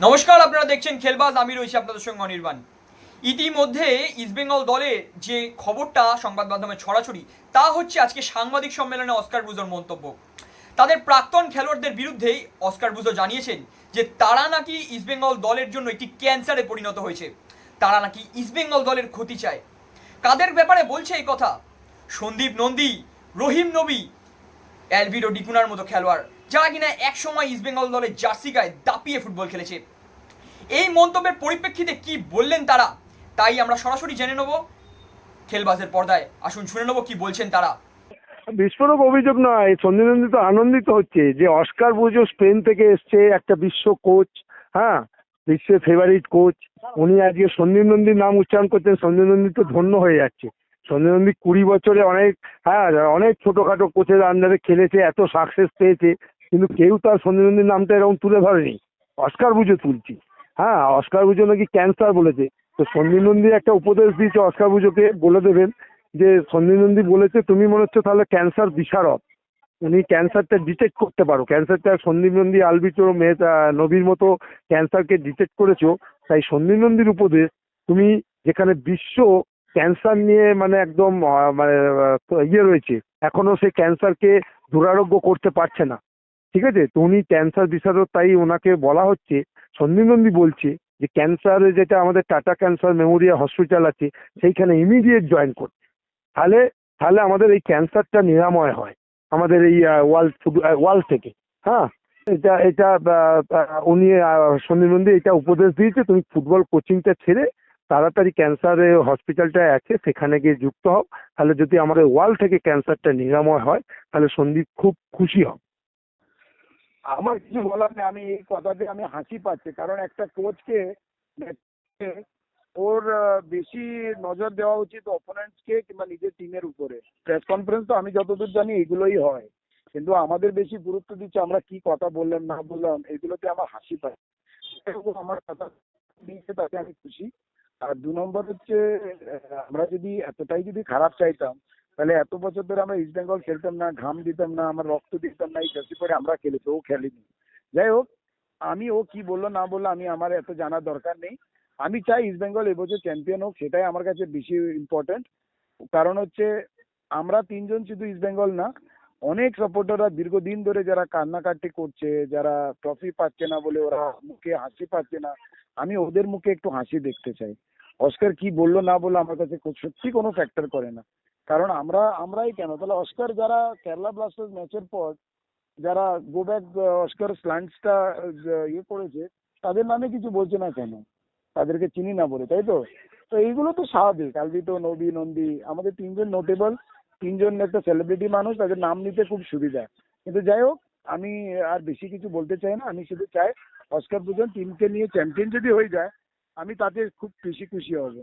নমস্কার, আপনারা দেখছেন খেলবাজ। আমি রয়েছি আপনাদের সঙ্গে অনির্বাণ। ইতিমধ্যে ইস্টবেঙ্গল দলের যে খবরটা সংবাদ মাধ্যমে ছড়াছড়ি, তা হচ্ছে আজকে সাংবাদিক সম্মেলনে অস্কার ব্রুজোর মন্তব্য। তাদের প্রাক্তন খেলোয়াড়দের বিরুদ্ধেই অস্কার ব্রুজো জানিয়েছেন যে তারা নাকি ইস্টবেঙ্গল দলের জন্য একটি ক্যান্সারে পরিণত হয়েছে, তারা নাকি ইস্টবেঙ্গল দলের ক্ষতি চায়। কাদের ব্যাপারে বলছে এই কথা? সন্দীপ নন্দী, রহিম নবী, অ্যালভিরো ডিকুনার মতো খেলোয়াড়, যারা কিনা একসময় ইস্টবেঙ্গল দলের জার্সি গায়ে দাপিয়ে ফুটবল খেলেছে। এই মন্তব্যের পরিপ্রেক্ষিতে কি বললেন তারা, তাই আমরা সরাসরি জেনে নেব খেলবাজের পর্দায়। আসুন শুনে নেব কি বলছেন তারা। বিস্ফোরক অভিযোগ নয়, সন্দিনন্দিত আনন্দিত হচ্ছে যে অস্কার বুজো স্পেন থেকে এসছে, একটা বিশ্ব কোচ। হ্যাঁ, বিশ্বের ফেভারিট কোচ। উনি আজকে সন্দীপ নন্দীর নাম উচ্চারণ করছেন। সন্দীপ নন্দী তো ধন্য হয়ে যাচ্ছে। সন্দীপ নন্দী 20 বছরে অনেক, হ্যাঁ, অনেক ছোটখাটো কোচের আন্ডারে খেলেছে, এত সাকসেস পেয়েছে, কিন্তু কেউ তার সন্দীপ নন্দীর নামটা এরকম তুলে ধরেনি। অস্কার বুজো তুলছি। হ্যাঁ, অস্কার বুজো নাকি ক্যান্সার বলেছে। তো সন্দীপ নন্দী একটা উপদেশ দিয়েছে অস্কার বুজোকে, বলে দেবেন যে সন্দীপ নন্দী বলেছে তুমি মনে হচ্ছে তাহলে ক্যান্সার বিশারদ, উনি ক্যান্সারটা ডিটেক্ট করতে পারো। ক্যান্সারটা সন্দীপ নন্দী আলবিটো নবীর মতো ক্যান্সারকে ডিটেক্ট করেছো। তাই সন্দীপ নন্দীর উপদেশ, তুমি যেখানে বিশ্ব ক্যান্সার নিয়ে মানে একদম ইয়ে রয়েছে, এখনো সে ক্যান্সারকে দুরারোগ্য করতে পারছে না। ঠিক আছে, তো উনি ক্যান্সার বিশারদ, তাই ওনাকে বলা হচ্ছে, সন্দীপ নন্দী বলছে যে ক্যান্সারে যেটা আমাদের টাটা ক্যান্সার মেমোরিয়াল হসপিটাল আছে, সেইখানে ইমিডিয়েট জয়েন করতে। তাহলে তাহলে আমাদের এই ক্যান্সারটা নিরাময় হয় আমাদের এই ওয়ার্ল্ড থেকে। হ্যাঁ, এটা এটা উনি সন্দীপ নন্দী এটা উপদেশ দিয়েছে, তুমি ফুটবল কোচিংটা ছেড়ে তাড়াতাড়ি ক্যান্সারের হসপিটালটায় আছে সেখানে গিয়ে যুক্ত হও। তাহলে যদি আমাদের ওয়ার্ল্ড থেকে ক্যান্সারটা নিরাময় হয়, তাহলে সন্দীপ খুব খুশি হবে। আমার কিছু বলার নেই। আমি এই কথাতে আমি হাসি পাচ্ছে, কারণ একটা কোচকে ওর বেশি নজর দেওয়া উচিত অপোনেন্টসকে কিংবা নিজের টিমের উপরে। প্রেস কনফারেন্স তো আমি যতদূর জানি এগুলোই হয়, কিন্তু আমাদের বেশি গুরুত্ব দিচ্ছে আমরা কি কথা বললাম না বললাম, এগুলোতে আমার হাসি পায়। আমার কথা দিয়েছে তাতে আমি খুশি। আর 2 নম্বর হচ্ছে, আমরা যদি এতটাই যদি খারাপ চাইতাম, তাহলে এত বছর ধরে আমরা ইস্ট বেঙ্গল খেলতাম না, ঘাম দিতাম না, আমার রক্ত দিতাম না, এই জার্সি পরে আমরা খেলেছি, ও খেলেনি। যাই হোক, আমি ও কি বললো না বললো আমি আমার এত জানার দরকার নেই। আমি চাই ইস্ট বেঙ্গল এবছর চ্যাম্পিয়ন হোক, সেটাই আমার কাছে বেশি ইম্পর্টেন্ট। কারণ হচ্ছে আমরা 3জন শুধু ইস্ট বেঙ্গল না, অনেক সাপোর্টাররা দীর্ঘদিন ধরে যারা কান্নাকাটি করছে, যারা ট্রফি পাচ্ছে না বলে ওরা মুখে হাসি পাচ্ছে না, আমি ওদের মুখে একটু হাসি দেখতে চাই। অস্কার কি বললো না বললো আমার কাছে সত্যি কোনো ফ্যাক্টর করে না। কারণ আমরাই কেন, তাহলে অস্কার যারা কেরালা ব্লাস্টার্স ম্যাচের পর যারা গো ব্যাক অস্কার স্ল্যান্টসটা ইয়ে করেছে, তাদের নামে কিছু বলছে না কেন? তাদেরকে চিনি না বলে, তাই তো? তো এইগুলো তো স্বাভাবিক। আলভিটো, নবী, নন্দী, আমাদের 3জন নোটেবল, 3জন একটা সেলিব্রিটি মানুষ, তাদের নাম নিতে খুব সুবিধা। কিন্তু যাই হোক, আমি আর বেশি কিছু বলতে চাই না। আমি শুধু চাই অস্কার দুজন টিমকে নিয়ে চ্যাম্পিয়ন যদি হয়ে যায়, আমি তাতে খুব খুশি খুশি হব।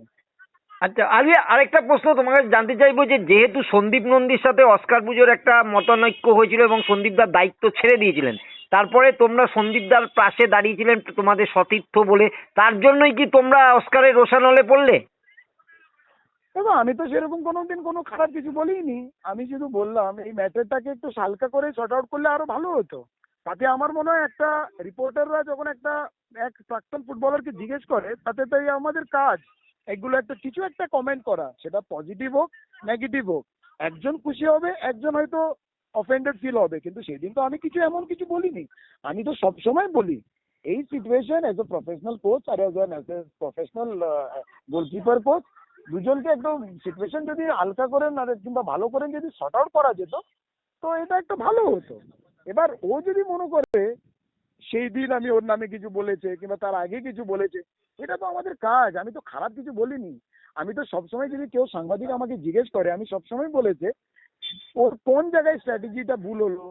আচ্ছা, আমি আরেকটা প্রশ্ন তোমাকে জানতে চাইবো যে যেহেতু সন্দীপ নন্দীর সাথে অস্কার পুজোর একটা মতানৈক্য হয়েছিল এবং সন্দীপদার দায়িত্ব ছেড়ে দিয়েছিলেন, তারপরে তোমরা সন্দীপদার পাশে দাঁড়িয়েছিলেন তোমাদের সতীর্থ বলে, তার জন্যই কি তোমরা অস্কারের রোষানলে পড়লে? দেখো, আমি তো সেরকম কোনোদিন কোনো খারাপ কিছু বলিনি। আমি শুধু বললাম এই ম্যাটারটাকে একটু হালকা করে শর্ট আউট করলে আরো ভালো হতো। তাতে আমার মনে হয় একটা রিপোর্টাররা যখন এক প্রাক্তন ফুটবলারকে জিজ্ঞেস করে, তাতে তো এই আমাদের কাজ এগুলো একটা কিছু একটা কমেন্ট করা, সেটা পজিটিভ হোক নেগেটিভ হোক। একজন খুশি হবে, একজন হয়তো অফেন্ডেড ফিল হবে, কিন্তু সেদিন তো আমি কিছু এমন কিছু বলিনি। আমি তো সবসময় বলি এই situation as a professional coach আর as a professional goalkeeper coach, দুজনকে একদম সিচুয়েশন যদি হালকা করেন আর কিংবা ভালো করেন যদি শর্ট আউট করা যেত, তো এটা একটা ভালো হতো। এবার ও যদি মনে করে সেই দিন আমি ওর নামে কিছু বলেছে কিংবা তার আগে কিছু বলেছে, এটা তো আমাদের কাজ। আমি তো খারাপ কিছু বলিনি। আমি তো সবসময়, যদি কেউ সাংবাদিক আমাকে জিজ্ঞেস করে, আমি সবসময় বলেছে ওর কোন জায়গায় স্ট্র্যাটেজিটা ভুল হলো,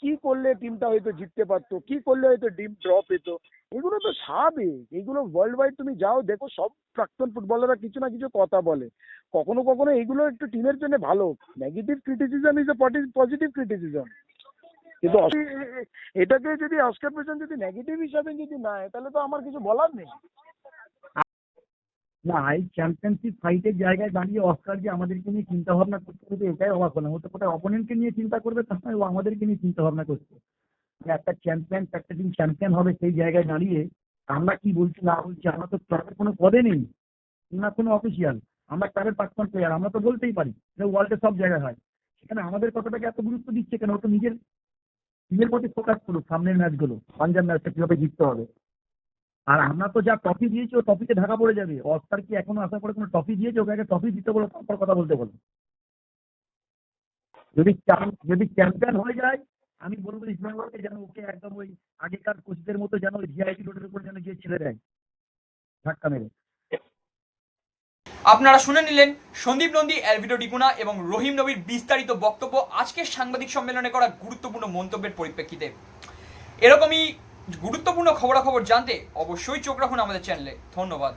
কি করলে টিমটা হয়তো জিততে পারতো, কি করলে হয়তো টিম ড্র পেত। এগুলো তো স্বাভাবিক। এগুলো ওয়ার্ল্ড ওয়াইড তুমি যাও দেখো, সব প্রাক্তন ফুটবলাররা কিছু না কিছু কথা বলে। কখনো কখনো এগুলো একটু টিমের জন্য ভালো। Negative criticism is a positive criticism. কিন্তু এটাকে যদি অস্কার পেছন যদি নেগেটিভ হিসাবে যদি নেয়, তাহলে তো আমার কিছু বলার নেই। না, এই চ্যাম্পিয়নশিপ ফাইটের জায়গায় দাঁড়িয়ে অস্কার যে আমাদেরকে নিয়ে চিন্তা ভাবনা করতে হবে, এটাই অবাক হলাম। ও তো কোথায় অপোনেন্টকে নিয়ে চিন্তা করবে, তার নয় ও আমাদেরকে নিয়ে চিন্তা ভাবনা করছে যে একটা চ্যাম্পিয়ন, একটা টিম চ্যাম্পিয়ন হবে, সেই জায়গায় দাঁড়িয়ে আমরা কি বলছি না বলছি, আমরা তো ক্লাবের কোনো পদে নেই, না কোনো অফিসিয়াল, আমরা ক্লাবের প্রাক্তন প্লেয়ার, আমরা তো বলতেই পারি, ওয়ার্ল্ডে সব জায়গায় হয়। সেখানে আমাদের কথাটাকে এত গুরুত্ব দিচ্ছে কেন? ও তো নিজের টিমের প্রতি ফোকাস করুক, সামনের ম্যাচগুলো, পাঞ্জাব ম্যাচটা কিভাবে জিততে হবে। আর আমরা তো যা ট্রফি দিয়েছি ও ট্রফিতে ঢাকা পড়ে যাবে। অস্কার কি এখনো আশা করে কোনো ট্রফি দিয়েছে? ওকে আগে ট্রফি দিতে বলো, তারপর কথা বলতে বলো। যদি চ্যাম্পিয়ন হয়ে যায়, আমি বলবো ইস্টবেঙ্গলকে যেন ওকে একদম ওই আগেকার কোচদের মতো যেন ওই ভিআইপি রোডের উপর যেন গিয়ে ছেড়ে দেয় ধাক্কা মেরে। আপনারা শুনে নিলেন সন্দীপ নন্দী, অ্যালভিটো ডিকুনা এবং রহিম নবীর বিস্তারিত বক্তব্য আজকের সাংবাদিক সম্মেলনে করা গুরুত্বপূর্ণ মন্তব্যের পরিপ্রেক্ষিতে। এরকমই গুরুত্বপূর্ণ খবরাখবর জানতে অবশ্যই চোখ রাখুন আমাদের চ্যানেলে। ধন্যবাদ।